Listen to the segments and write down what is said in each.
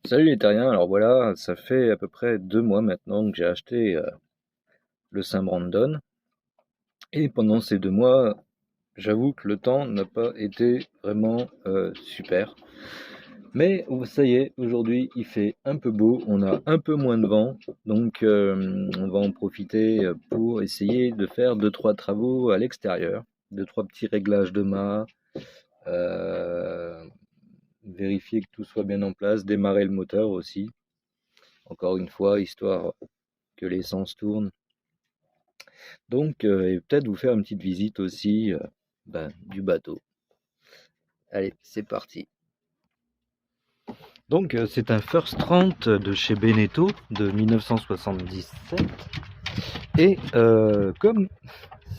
Salut les terriens, alors voilà, ça fait à peu près 2 mois maintenant que j'ai acheté le Saint-Brandon. Et pendant ces 2 mois, j'avoue que le temps n'a pas été vraiment super. Mais ça y est, aujourd'hui il fait un peu beau, on a un peu moins de vent, donc on va en profiter pour essayer de faire deux trois travaux à l'extérieur, deux trois petits réglages de mât, euh, vérifier que tout soit bien en place, démarrer le moteur aussi, encore une fois, histoire que l'essence tourne. Donc, et peut-être vous faire une petite visite aussi du bateau. Allez, c'est parti. Donc, c'est un First 30 de chez Beneteau de 1977. Et comme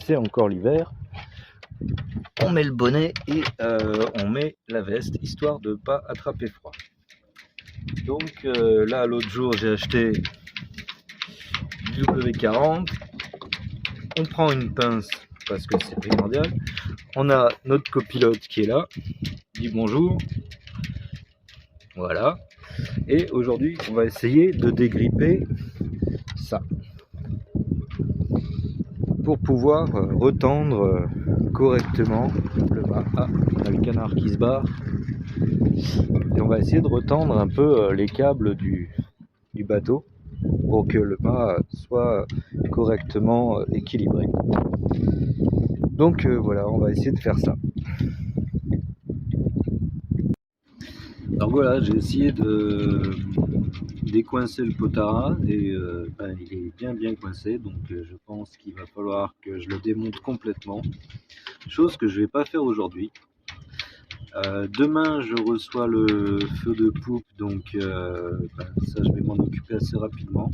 c'est encore l'hiver, on met le bonnet et on met la veste, histoire de ne pas attraper froid. Donc là, l'autre jour, j'ai acheté du W40. On prend une pince parce que c'est primordial. On a notre copilote qui est là, dit bonjour. Voilà. Et aujourd'hui, on va essayer de dégripper ça pour pouvoir retendre correctement le mât. Ah, on a le canard qui se barre. Et on va essayer de retendre un peu les câbles du bateau pour que le mât soit correctement équilibré. Donc voilà, on va essayer de faire ça. Alors voilà, j'ai essayé de décoincer le potara et il est bien coincé, donc je pense qu'il va falloir que je le démonte complètement, chose que je vais pas faire aujourd'hui. Demain je reçois le feu de poupe, donc ça je vais m'en occuper assez rapidement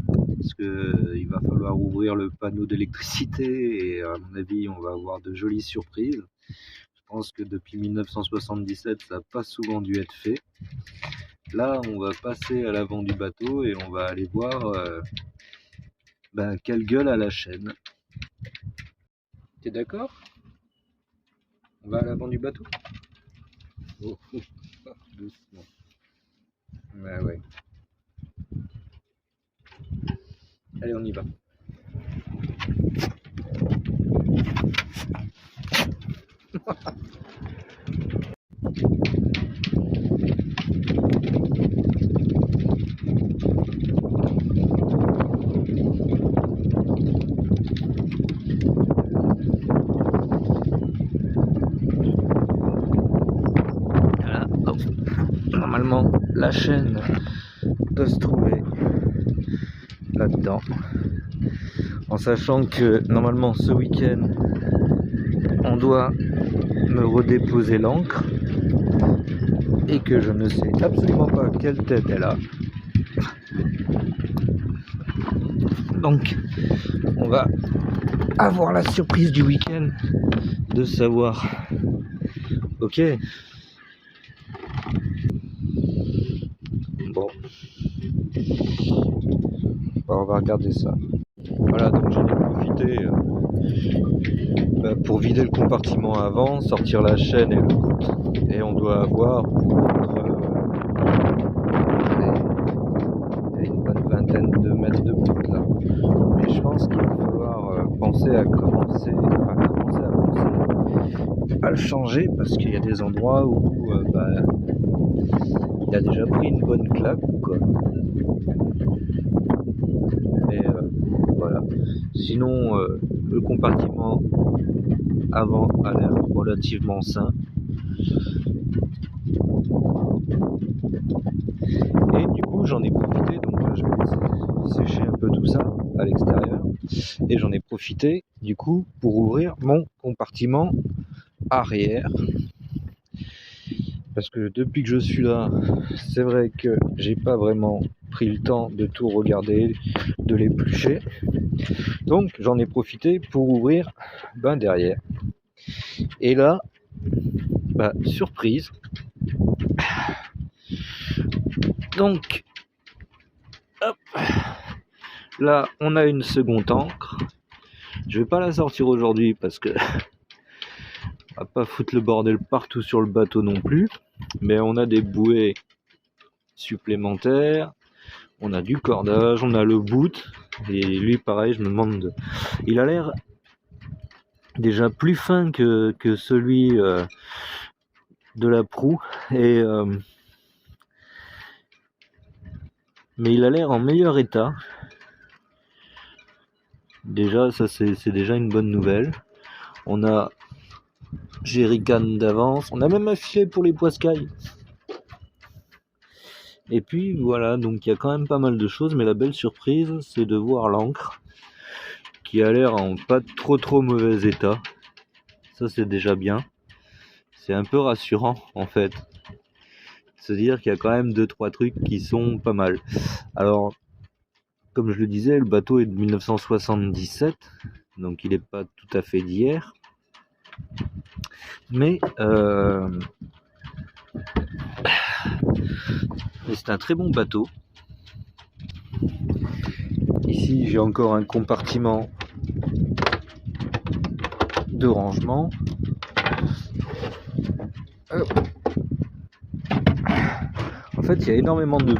parce que il va falloir ouvrir le panneau d'électricité et à mon avis on va avoir de jolies surprises. Je pense que depuis 1977 ça n'a pas souvent dû être fait. Là, on va passer à l'avant du bateau et on va aller voir quelle gueule a la chaîne. T'es d'accord? On va à l'avant du bateau? Oh, oh, oh, doucement. Ouais. Allez, on y va. Voilà. Donc, normalement, la chaîne doit se trouver là-dedans. En sachant que normalement ce week-end, on doit me redéposer l'ancre et que je ne sais absolument pas quelle tête elle a. Donc, on va avoir la surprise du week-end de savoir. Ok. Bon. On va regarder ça. Voilà, donc j'en ai profité pour vider le compartiment avant, sortir la chaîne et le bout. Et on doit avoir une bonne vingtaine de mètres de bout là. Mais je pense qu'il va falloir penser à commencer à le changer parce qu'il y a des endroits où il a déjà pris une bonne claque quoi. Mais voilà. Sinon, le compartiment avant a l'air relativement sain. Et du coup, j'en ai profité, donc là, je vais laisser sécher un peu tout ça à l'extérieur. Et j'en ai profité, du coup, pour ouvrir mon compartiment arrière. Parce que depuis que je suis là, c'est vrai que j'ai pas vraiment pris le temps de tout regarder, de l'éplucher. Donc j'en ai profité pour ouvrir derrière. Et là, surprise. Donc, hop, là on a une seconde ancre. Je vais pas la sortir aujourd'hui parce que on va pas foutre le bordel partout sur le bateau non plus. Mais on a des bouées supplémentaires, on a du cordage, on a le boot, et lui pareil, je me demande, il a l'air déjà plus fin que celui de la proue, et mais il a l'air en meilleur état. Déjà, ça c'est déjà une bonne nouvelle. On a jerrycan d'avance, on a même un filet pour les poiscailles. Et puis voilà, donc il y a quand même pas mal de choses, mais la belle surprise, c'est de voir l'ancre qui a l'air en pas trop mauvais état. Ça c'est déjà bien. C'est un peu rassurant en fait. Se dire qu'il y a quand même 2-3 trucs qui sont pas mal. Alors, comme je le disais, le bateau est de 1977, donc il n'est pas tout à fait d'hier. Mais c'est un très bon bateau. Ici, j'ai encore un compartiment de rangement. En fait, il y a énormément de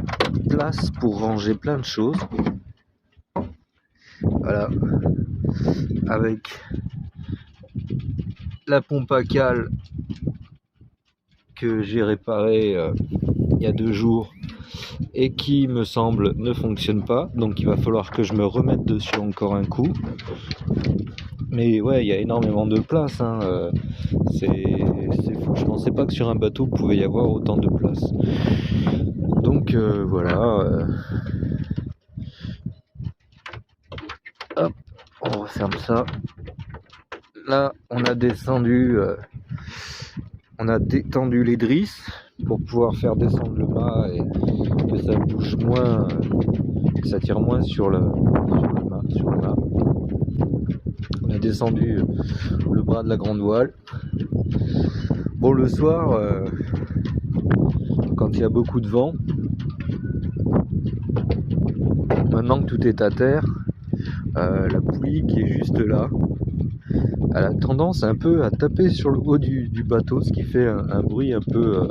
place pour ranger plein de choses. Voilà. Avec la pompe à cale que j'ai réparée il y a 2 jours et qui me semble ne fonctionne pas, donc il va falloir que je me remette dessus encore un coup. Mais ouais, il y a énormément de place, hein. C'est fou, je pensais pas que sur un bateau il pouvait y avoir autant de place. Donc voilà. Hop, on referme ça. Là, on a détendu les drisses pour pouvoir faire descendre le mât et que ça bouge moins, que ça tire moins sur le mât. On a descendu le bras de la grande voile. Bon, le soir, quand il y a beaucoup de vent, maintenant que tout est à terre, la poulie qui est juste là, elle a tendance un peu à taper sur le haut du bateau, ce qui fait un bruit un peu...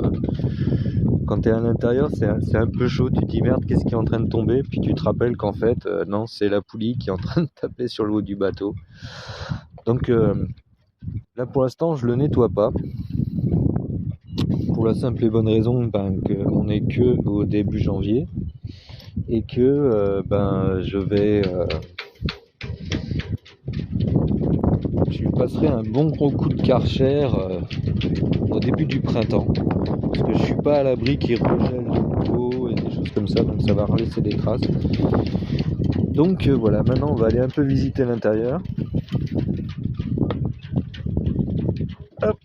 quand tu es à l'intérieur, c'est un peu chaud, tu te dis merde, qu'est-ce qui est en train de tomber? Puis tu te rappelles qu'en fait, non, c'est la poulie qui est en train de taper sur le haut du bateau. Donc là pour l'instant, je le nettoie pas. Pour la simple et bonne raison qu'on n'est que au début janvier et que je lui passerai un bon gros coup de Karcher au début du printemps, parce que je suis pas à l'abri qu'il regèle de nouveau et des choses comme ça, donc ça va laisser des traces. Donc voilà, maintenant on va aller un peu visiter l'intérieur. Hop.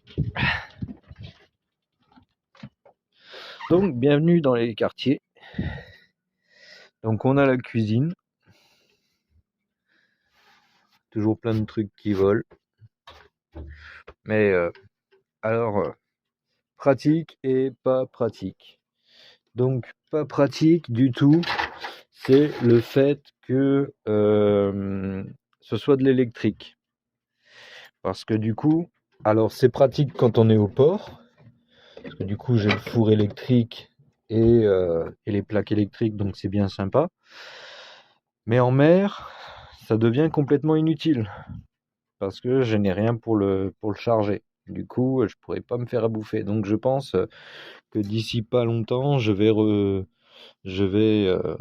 Donc bienvenue dans les quartiers. Donc on a la cuisine, toujours plein de trucs qui volent, mais pratique et pas pratique. Donc pas pratique du tout, c'est le fait que ce soit de l'électrique. Parce que du coup, alors c'est pratique quand on est au port, parce que du coup j'ai le four électrique et les plaques électriques, donc c'est bien sympa. Mais en mer, ça devient complètement inutile, parce que je n'ai rien pour le charger. Du coup, je pourrais pas me faire à bouffer. Donc je pense que d'ici pas longtemps, je vais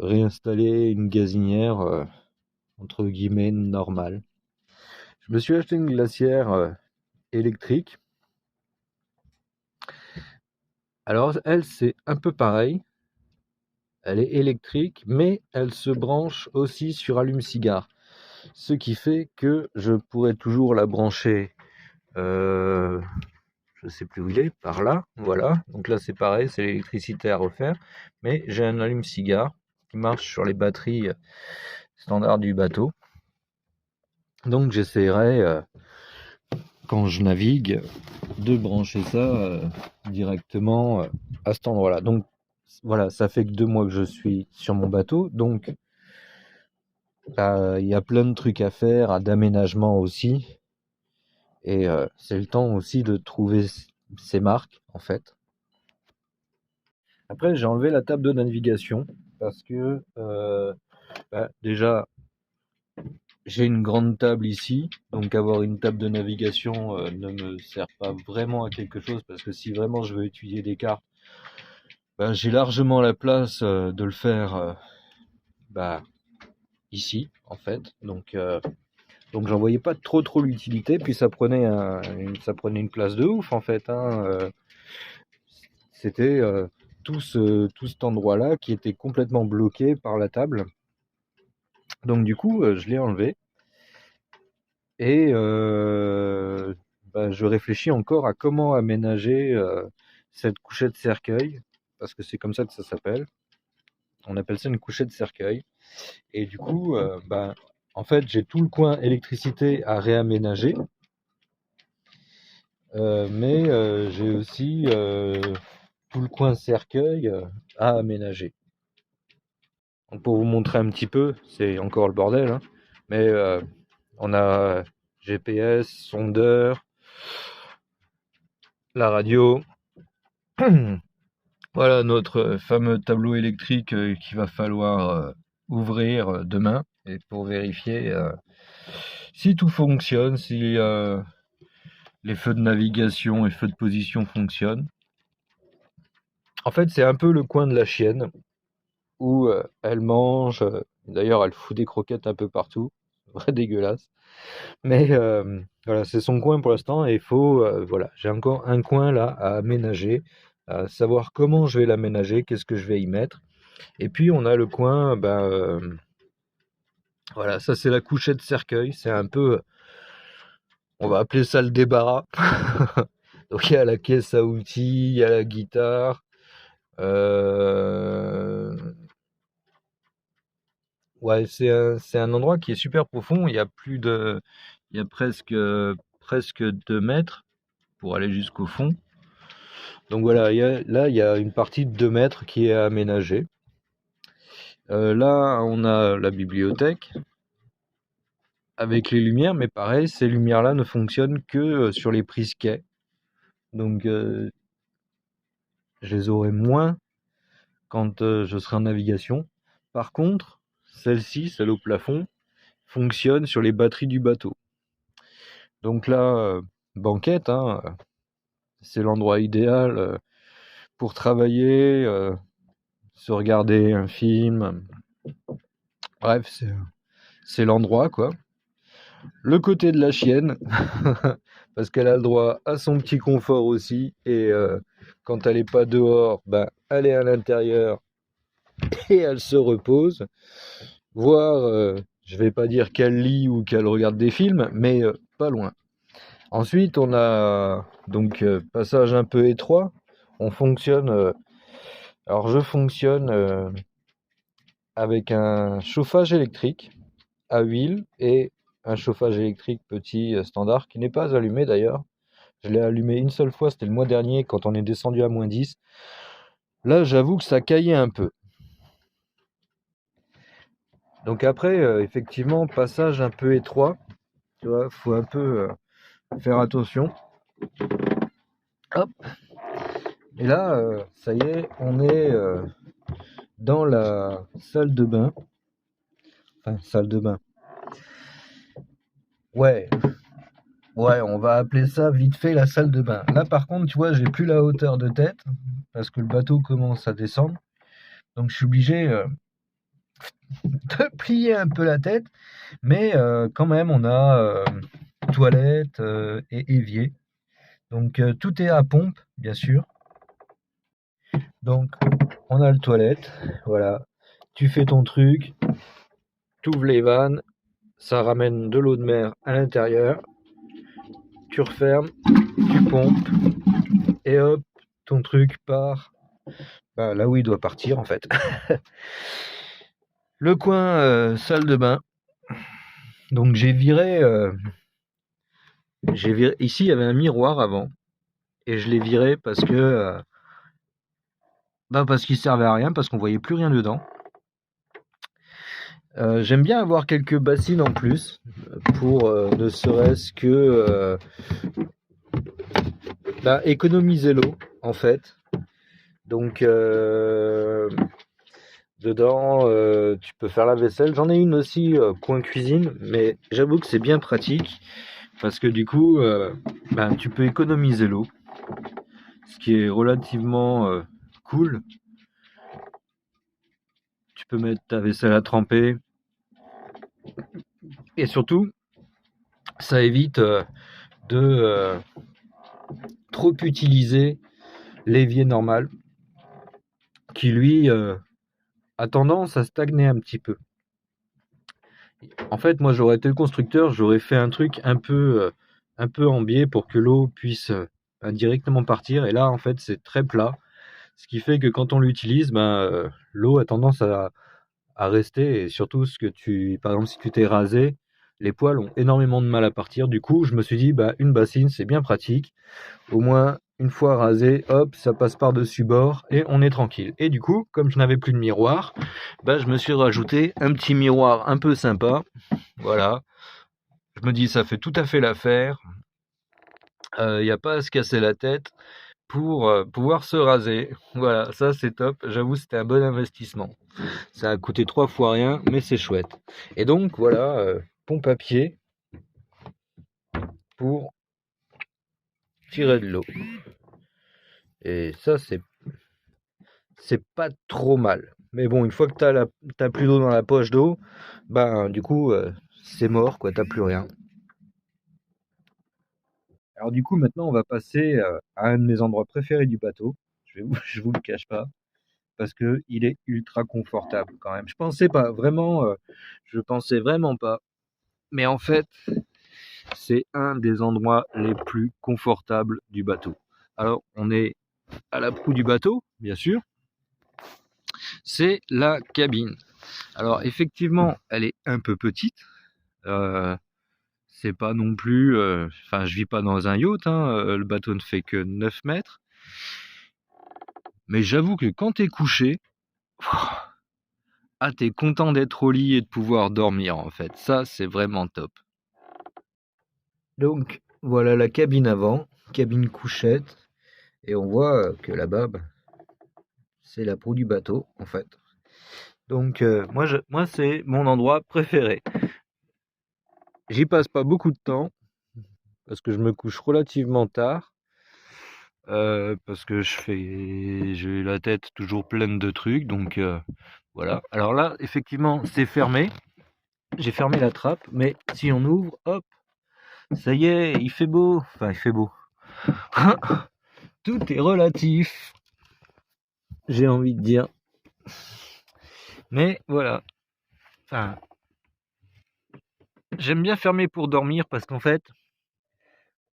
réinstaller une gazinière entre guillemets normale. Je me suis acheté une glacière électrique. Alors elle, c'est un peu pareil. Elle est électrique, mais elle se branche aussi sur allume-cigare. Ce qui fait que je pourrais toujours la brancher, je ne sais plus où il est, par là, voilà. Donc là c'est pareil, c'est l'électricité à refaire, mais j'ai un allume-cigare qui marche sur les batteries standards du bateau. Donc j'essaierai, quand je navigue, de brancher ça directement à cet endroit-là. Donc voilà, ça fait que 2 mois que je suis sur mon bateau, donc il y a plein de trucs à faire, d'aménagement aussi, et c'est le temps aussi de trouver ses marques en fait. Après, j'ai enlevé la table de navigation parce que déjà, j'ai une grande table ici, donc avoir une table de navigation ne me sert pas vraiment à quelque chose parce que si vraiment je veux étudier des cartes, j'ai largement la place de le faire bah, ici en fait. Donc j'en voyais pas trop l'utilité, puis ça prenait une place de ouf en fait. C'était tout cet endroit-là qui était complètement bloqué par la table. Donc du coup, je l'ai enlevé et je réfléchis encore à comment aménager cette couchette cercueil, parce que c'est comme ça que ça s'appelle. On appelle ça une couchette cercueil. Et du coup, en fait, j'ai tout le coin électricité à réaménager, mais j'ai aussi tout le coin cercueil à aménager. Donc pour vous montrer un petit peu, c'est encore le bordel, hein, mais on a GPS, sondeur, la radio. Voilà notre fameux tableau électrique qu'il va falloir ouvrir demain et pour vérifier si tout fonctionne, si les feux de navigation et feux de position fonctionnent. En fait, c'est un peu le coin de la chienne où elle mange. D'ailleurs, elle fout des croquettes un peu partout. Vrai dégueulasse. Mais voilà, c'est son coin pour l'instant et il faut, voilà, j'ai encore un coin là à aménager, à savoir comment je vais l'aménager, qu'est-ce que je vais y mettre. Et puis on a le coin, voilà, ça c'est la couchette cercueil, c'est un peu, on va appeler ça le débarras. Donc il y a la caisse à outils, il y a la guitare. Ouais, c'est un endroit qui est super profond. Il y a presque 2 mètres pour aller jusqu'au fond. Donc voilà, là, il y a une partie de 2 mètres qui est aménagée. Là, on a la bibliothèque avec les lumières, mais pareil, ces lumières-là ne fonctionnent que sur les prises quai. Donc, je les aurai moins quand je serai en navigation. Par contre, celle-ci, celle au plafond, fonctionne sur les batteries du bateau. Donc là, banquette, hein, c'est l'endroit idéal pour travailler, se regarder un film. Bref, c'est l'endroit, quoi. Le côté de la chienne, parce qu'elle a le droit à son petit confort aussi, et quand elle n'est pas dehors, elle est à l'intérieur et elle se repose, voire, je vais pas dire qu'elle lit ou qu'elle regarde des films, mais pas loin. Ensuite, on a donc passage un peu étroit, on fonctionne, alors je fonctionne avec un chauffage électrique à huile et un chauffage électrique petit standard qui n'est pas allumé d'ailleurs. Je l'ai allumé une seule fois, c'était le mois dernier quand on est descendu à -10. Là, j'avoue que ça caillait un peu. Donc après, effectivement, passage un peu étroit, tu vois, faut un peu faire attention. Hop. Et là, ça y est, on est dans la salle de bain. Enfin, salle de bain. Ouais, ouais, on va appeler ça vite fait la salle de bain. Là, par contre, tu vois, j'ai plus la hauteur de tête parce que le bateau commence à descendre. Donc, je suis obligé de plier un peu la tête. Mais quand même, on a toilette et évier. Donc, tout est à pompe, bien sûr. Donc, on a le toilette. Voilà. Tu fais ton truc. Tu ouvres les vannes. Ça ramène de l'eau de mer à l'intérieur. Tu refermes. Tu pompes. Et hop, ton truc part là où il doit partir en fait. Le coin salle de bain. Donc j'ai viré, ici il y avait un miroir avant et je l'ai viré parce que parce qu'il servait à rien, parce qu'on voyait plus rien dedans. J'aime bien avoir quelques bassines en plus pour ne serait-ce que économiser l'eau en fait. Donc dedans, tu peux faire la vaisselle. J'en ai une aussi coin cuisine, mais j'avoue que c'est bien pratique parce que du coup, tu peux économiser l'eau, ce qui est relativement cool. Tu peux mettre ta vaisselle à tremper et surtout, ça évite de trop utiliser l'évier normal qui lui a tendance à stagner un petit peu. En fait, moi j'aurais été le constructeur, j'aurais fait un truc un peu en biais pour que l'eau puisse directement partir. Et là, en fait, c'est très plat, ce qui fait que quand on l'utilise, l'eau a tendance à rester. Et surtout, par exemple, si tu t'es rasé, les poils ont énormément de mal à partir. Du coup, je me suis dit, une bassine, c'est bien pratique. Au moins, une fois rasé, hop, ça passe par-dessus bord et on est tranquille. Et du coup, comme je n'avais plus de miroir, je me suis rajouté un petit miroir un peu sympa. Voilà. Je me dis, ça fait tout à fait l'affaire. Il n'y a pas à se casser la tête pour pouvoir se raser. Voilà, ça c'est top. J'avoue, c'était un bon investissement. Ça a coûté 3 fois rien, mais c'est chouette. Et donc, voilà, pompe à pied pour tirer de l'eau. Et ça, c'est pas trop mal. Mais bon, une fois que t'as plus d'eau dans la poche d'eau, du coup, c'est mort, quoi, t'as plus rien. Alors du coup, maintenant, on va passer à un de mes endroits préférés du bateau. Je vous le cache pas, parce que il est ultra confortable quand même. Je pensais vraiment pas. Mais en fait, c'est un des endroits les plus confortables du bateau. Alors, on est à la proue du bateau, bien sûr. C'est la cabine. Alors effectivement, elle est un peu petite. Euh, c'est pas non plus. Je vis pas dans un yacht. Le bateau ne fait que 9 mètres. Mais j'avoue que quand t'es couché, t'es content d'être au lit et de pouvoir dormir en fait. Ça, c'est vraiment top. Donc voilà la cabine avant, cabine couchette. Et on voit que là-bas, c'est la proue du bateau en fait. Donc moi c'est mon endroit préféré. J'y passe pas beaucoup de temps parce que je me couche relativement tard. Parce que j'ai la tête toujours pleine de trucs, donc voilà. Alors là, effectivement, c'est fermé. J'ai fermé la trappe, mais si on ouvre, hop, ça y est, il fait beau. Enfin, il fait beau. Tout est relatif, j'ai envie de dire. Mais voilà. Enfin, j'aime bien fermer pour dormir parce qu'en fait,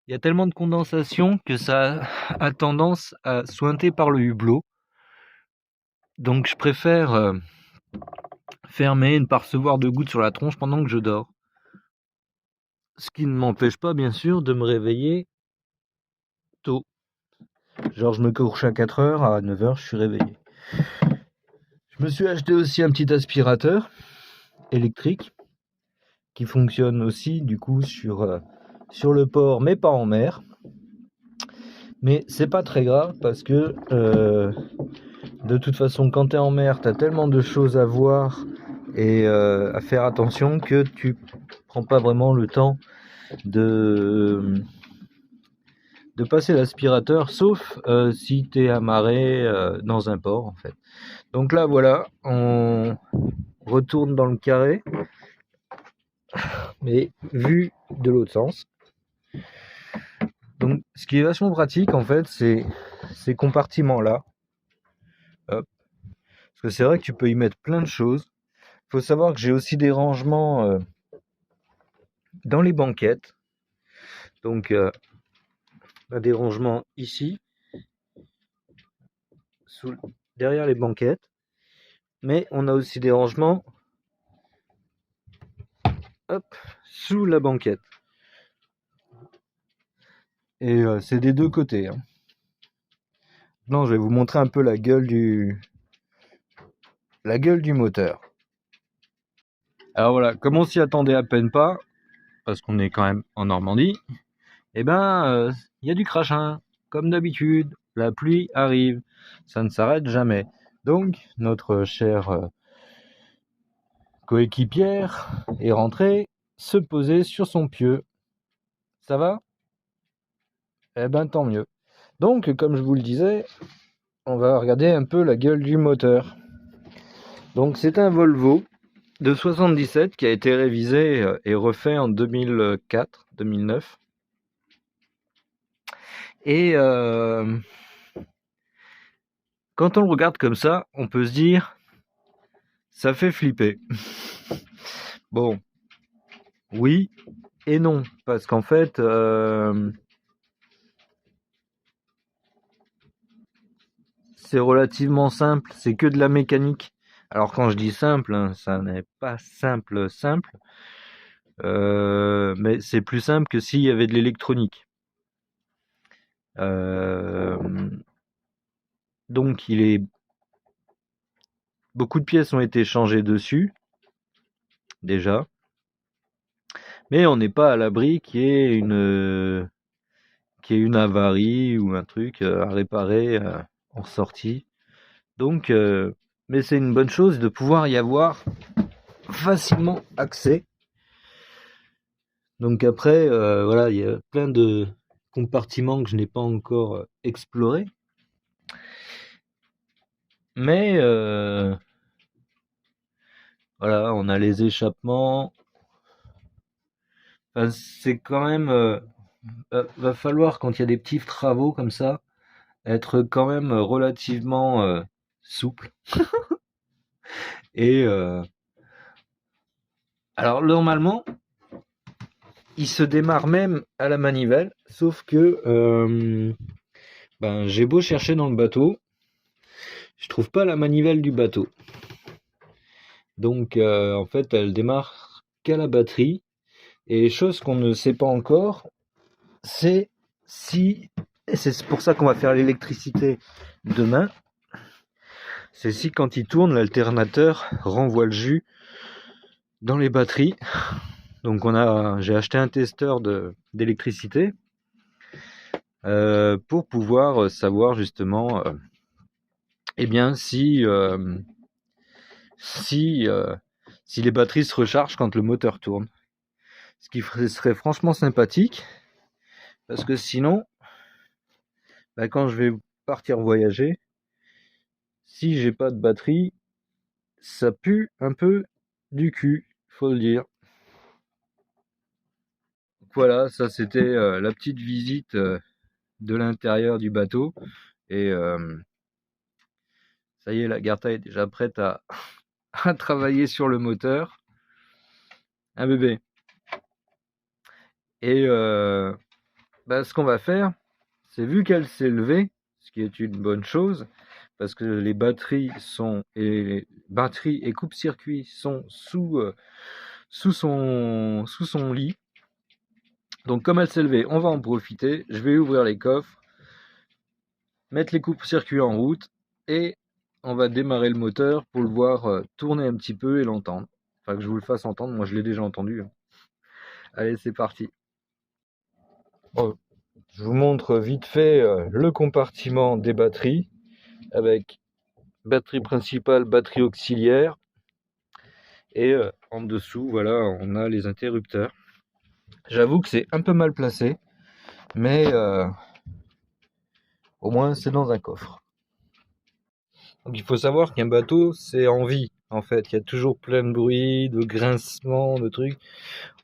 il y a tellement de condensation que ça a tendance à suinter par le hublot. Donc je préfère fermer et ne pas recevoir de gouttes sur la tronche pendant que je dors. Ce qui ne m'empêche pas, bien sûr, de me réveiller tôt. Genre, je me couche à 4 heures, à 9 heures, je suis réveillé. Je me suis acheté aussi un petit aspirateur électrique qui fonctionne aussi, du coup, sur le port, mais pas en mer. Mais c'est pas très grave parce que de toute façon, quand tu es en mer, tu as tellement de choses à voir et à faire attention que tu prends pas vraiment le temps de passer l'aspirateur, sauf si tu es amarré dans un port en fait. Donc là voilà, on retourne dans le carré, mais vu de l'autre sens. Donc ce qui est vachement pratique en fait, c'est ces compartiments là. Hop. Parce que c'est vrai que tu peux y mettre plein de choses. Il faut savoir que j'ai aussi des rangements dans les banquettes. Donc des rangements ici, derrière les banquettes. Mais on a aussi des rangements sous la banquette. Et c'est des deux côtés. Non, je vais vous montrer un peu la gueule du moteur. Alors voilà, comme on s'y attendait à peine pas, parce qu'on est quand même en Normandie, il y a du crachin, comme d'habitude. la pluie arrive, ça ne s'arrête jamais. Donc notre chère coéquipière est rentrée se poser sur son pieu. Ça va? Eh ben tant mieux. Donc comme je vous le disais, on va regarder un peu la gueule du moteur. Donc c'est un Volvo de 77 qui a été révisé et refait en 2004-2009. Et quand on le regarde comme ça, on peut se dire, ça fait flipper. Bon, oui et non, parce qu'en fait, c'est relativement simple, c'est que de la mécanique. Alors quand je dis simple, hein, ça n'est pas simple, mais c'est plus simple que s'il y avait de l'électronique. Donc beaucoup de pièces ont été changées dessus, déjà. Mais on n'est pas à l'abri qu'il y ait une avarie ou un truc à réparer en sortie. Donc, mais c'est une bonne chose de pouvoir y avoir facilement accès. Donc après, voilà, il y a plein de compartiments que je n'ai pas encore explorés. Mais voilà, on a les échappements. Enfin, c'est quand même... va falloir, quand il y a des petits travaux comme ça, être quand même relativement souple. Et alors normalement, il se démarre même à la manivelle, sauf que j'ai beau chercher dans le bateau, je trouve pas la manivelle du bateau. Donc en fait, elle démarre qu'à la batterie. Et chose qu'on ne sait pas encore, c'est si, et c'est pour ça qu'on va faire l'électricité demain, c'est si quand il tourne, l'alternateur renvoie le jus dans les batteries. Donc j'ai acheté un testeur d'électricité pour pouvoir savoir justement eh bien si les batteries se rechargent quand le moteur tourne. Ce qui serait franchement sympathique, parce que sinon, quand je vais partir voyager, si j'ai pas de batterie, ça pue un peu du cul, faut le dire. Voilà, ça c'était la petite visite de l'intérieur du bateau. Et ça y est, la Garta est déjà prête à travailler sur le moteur. Un bébé. Et ce qu'on va faire, c'est vu qu'elle s'est levée, ce qui est une bonne chose, parce que les batteries et coupe-circuit sont sous son lit. Donc comme elle s'est levée, on va en profiter. Je vais ouvrir les coffres, mettre les coupe-circuits en route et on va démarrer le moteur pour le voir tourner un petit peu et l'entendre. Enfin que je vous le fasse entendre, moi je l'ai déjà entendu. Allez, c'est parti. Bon, je vous montre vite fait le compartiment des batteries avec batterie principale, batterie auxiliaire et en dessous, voilà, on a les interrupteurs. J'avoue que c'est un peu mal placé, mais au moins c'est dans un coffre. Donc il faut savoir qu'un bateau, c'est en vie, en fait. Il y a toujours plein de bruit, de grincements, de trucs.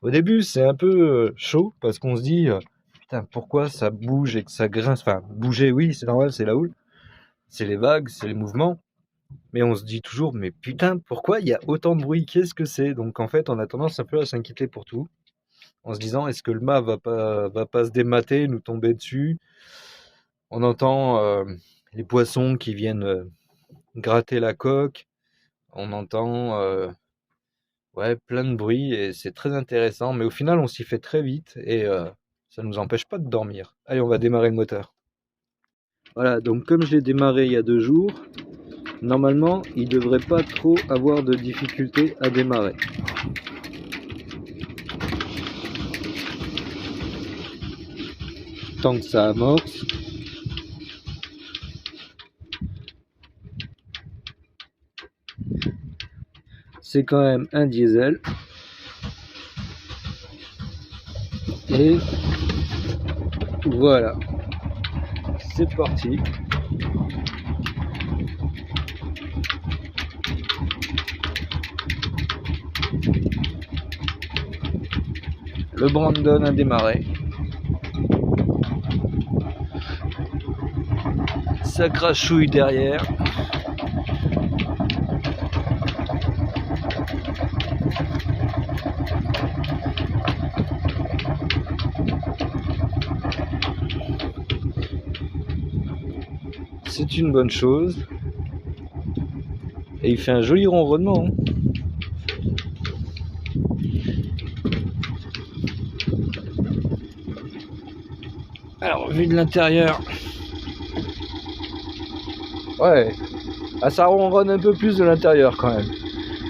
Au début, c'est un peu chaud, parce qu'on se dit, putain, pourquoi ça bouge et que ça grince? Enfin, bouger, oui, c'est normal, c'est la houle. C'est les vagues, c'est les mouvements. Mais on se dit toujours, mais putain, pourquoi il y a autant de bruit? Qu'est-ce que c'est? Donc en fait, on a tendance un peu à s'inquiéter pour tout, en se disant, est-ce que le mât va pas se démater, nous tomber dessus? On entend les poissons qui viennent gratter la coque. On entend plein de bruit et c'est très intéressant. Mais au final, on s'y fait très vite et ça ne nous empêche pas de dormir. Allez, on va démarrer le moteur. Voilà, donc comme je l'ai démarré il y a 2 jours, normalement, il ne devrait pas trop avoir de difficultés à démarrer. Tant que ça amorce. c'est quand même un diesel. Et voilà, c'est parti. Le Brandon a démarré. Ça crachouille derrière. C'est une bonne chose. Et il fait un joli ronronnement. Alors, vu de l'intérieur, ouais, ah, ça ronronne un peu plus de l'intérieur quand même.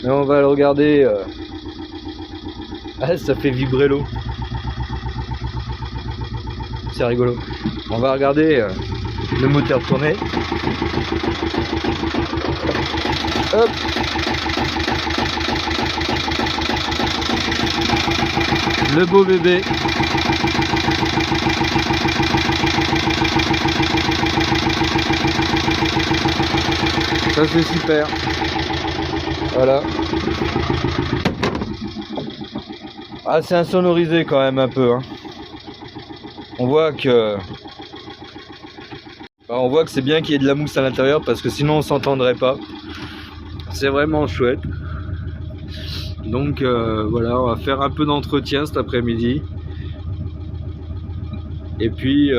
Mais on va le regarder. Ah, ça fait vibrer l'eau. C'est rigolo. On va regarder le moteur tourner. Hop. Le beau bébé. Ça c'est super. Voilà. Ah, c'est insonorisé quand même un peu. Hein. On voit que c'est bien qu'il y ait de la mousse à l'intérieur parce que sinon on s'entendrait pas. C'est vraiment chouette. Donc voilà, on va faire un peu d'entretien cet après-midi. Et puis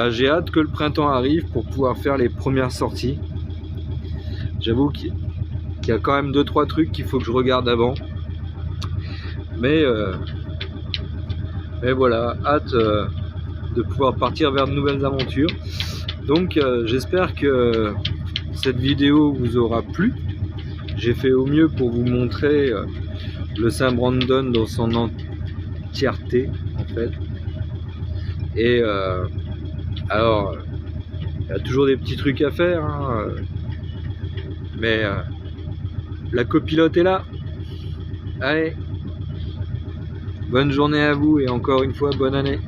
j'ai hâte que le printemps arrive pour pouvoir faire les premières sorties. J'avoue qu'il y a quand même 2-3 trucs qu'il faut que je regarde avant. Mais voilà, hâte de pouvoir partir vers de nouvelles aventures. Donc j'espère que cette vidéo vous aura plu. J'ai fait au mieux pour vous montrer le Saint-Brandon dans son entièreté en fait. Et alors il y a toujours des petits trucs à faire, hein, mais la copilote est là. Allez, bonne journée à vous et encore une fois bonne année.